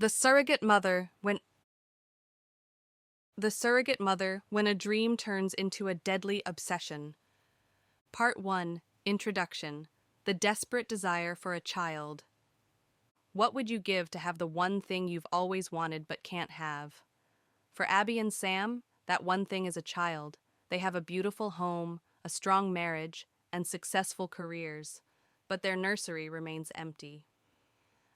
The Surrogate Mother when a dream turns into a deadly obsession. Part 1. Introduction. The desperate desire for a child. What would you give to have the one thing you've always wanted but can't have? For Abby and Sam, that one thing is a child. They have a beautiful home, a strong marriage, and successful careers, but their nursery remains empty.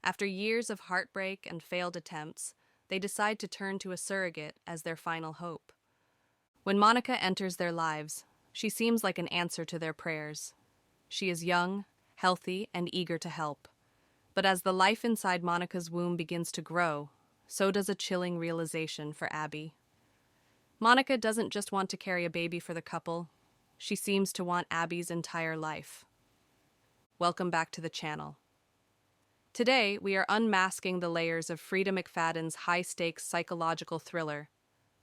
After years of heartbreak and failed attempts, they decide to turn to a surrogate as their final hope. When Monica enters their lives, she seems like an answer to their prayers. She is young, healthy, and eager to help. But as the life inside Monica's womb begins to grow, so does a chilling realization for Abby. Monica doesn't just want to carry a baby for the couple, she seems to want Abby's entire life. Welcome back to the channel. Today, we are unmasking the layers of Freida McFadden's high-stakes psychological thriller,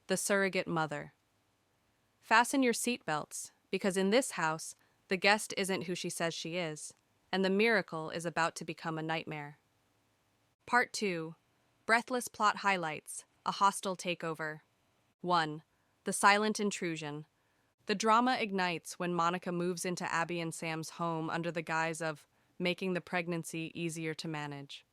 The Surrogate Mother. Fasten your seatbelts, because in this house, the guest isn't who she says she is, and the miracle is about to become a nightmare. Part 2. Breathless Plot Highlights, A Hostile Takeover. 1. The Silent Intrusion. The drama ignites when Monica moves into Abby and Sam's home under the guise of making the pregnancy easier to manage.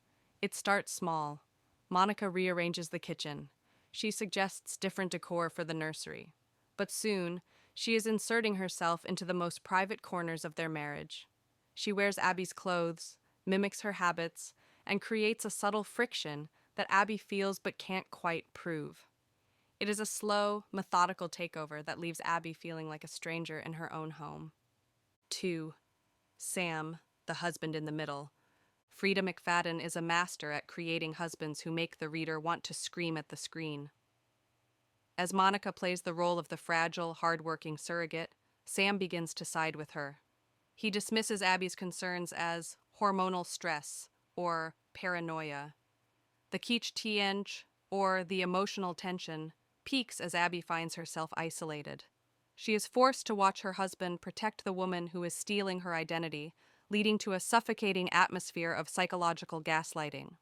It starts small. Monica rearranges the kitchen. She suggests different decor for the nursery. But soon, she is inserting herself into the most private corners of their marriage. She wears Abby's clothes, mimics her habits, and creates a subtle friction that Abby feels but can't quite prove. It is a slow, methodical takeover that leaves Abby feeling like a stranger in her own home. 2. Sam, the husband in the middle. Freida McFadden is a master at creating husbands who make the reader want to scream at the screen. As Monica plays the role of the fragile, hard-working surrogate, Sam begins to side with her. He dismisses Abby's concerns as hormonal stress or paranoia. The kitsch, or the emotional tension, peaks as Abby finds herself isolated. She is forced to watch her husband protect the woman who is stealing her identity, leading to a suffocating atmosphere of psychological gaslighting.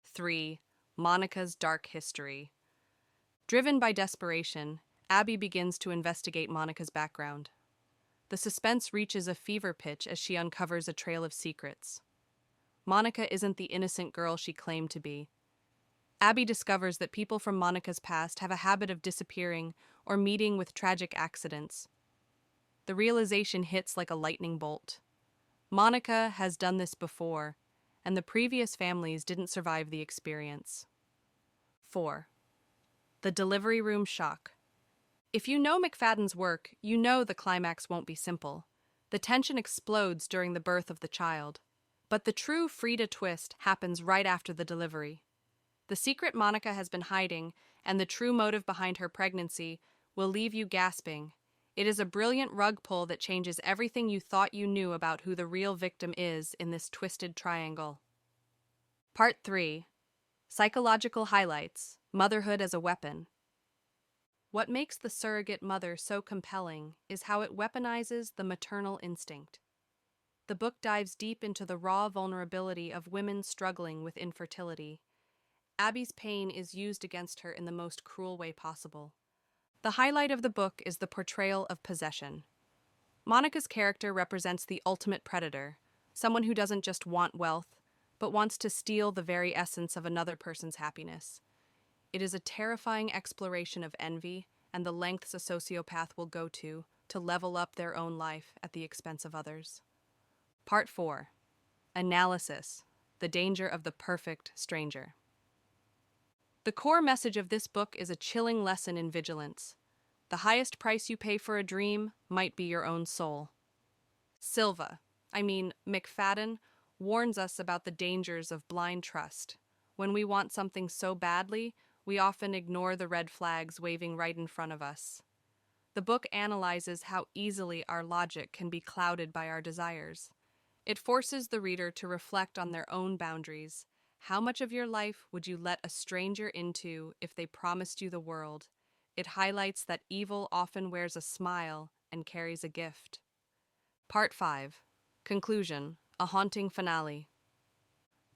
3. Monica's dark history. Driven by desperation, Abby begins to investigate Monica's background. The suspense reaches a fever pitch as she uncovers a trail of secrets. Monica isn't the innocent girl she claimed to be. Abby discovers that people from Monica's past have a habit of disappearing or meeting with tragic accidents. The realization hits like a lightning bolt. Monica has done this before, and the previous families didn't survive the experience. 4. The delivery room shock. If you know McFadden's work, you know the climax won't be simple. The tension explodes during the birth of the child. But the true Freida twist happens right after the delivery. The secret Monica has been hiding, and the true motive behind her pregnancy, will leave you gasping. It is a brilliant rug pull that changes everything you thought you knew about who the real victim is in this twisted triangle. Part 3. Psychological Highlights, Motherhood as a Weapon. What makes The Surrogate Mother so compelling is how it weaponizes the maternal instinct. The book dives deep into the raw vulnerability of women struggling with infertility. Abby's pain is used against her in the most cruel way possible. The highlight of the book is the portrayal of possession. Monica's character represents the ultimate predator, someone who doesn't just want wealth, but wants to steal the very essence of another person's happiness. It is a terrifying exploration of envy and the lengths a sociopath will go to level up their own life at the expense of others. Part 4. Analysis. The danger of the perfect stranger. The core message of this book is a chilling lesson in vigilance. The highest price you pay for a dream might be your own soul. McFadden, warns us about the dangers of blind trust. When we want something so badly, we often ignore the red flags waving right in front of us. The book analyzes how easily our logic can be clouded by our desires. It forces the reader to reflect on their own boundaries. How much of your life would you let a stranger into if they promised you the world? It highlights that evil often wears a smile and carries a gift. Part 5. Conclusion. A haunting finale.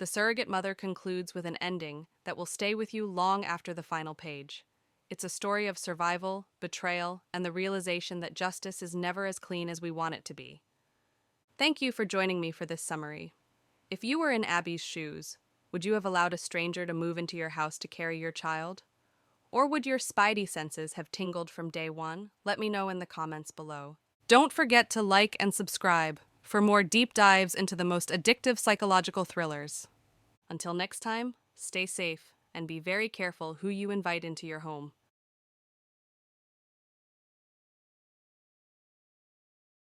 The Surrogate Mother concludes with an ending that will stay with you long after the final page. It's a story of survival, betrayal, and the realization that justice is never as clean as we want it to be. Thank you for joining me for this summary. If you were in Abby's shoes, would you have allowed a stranger to move into your house to carry your child? Or would your spidey senses have tingled from day one? Let me know in the comments below. Don't forget to like and subscribe for more deep dives into the most addictive psychological thrillers. Until next time, stay safe and be very careful who you invite into your home.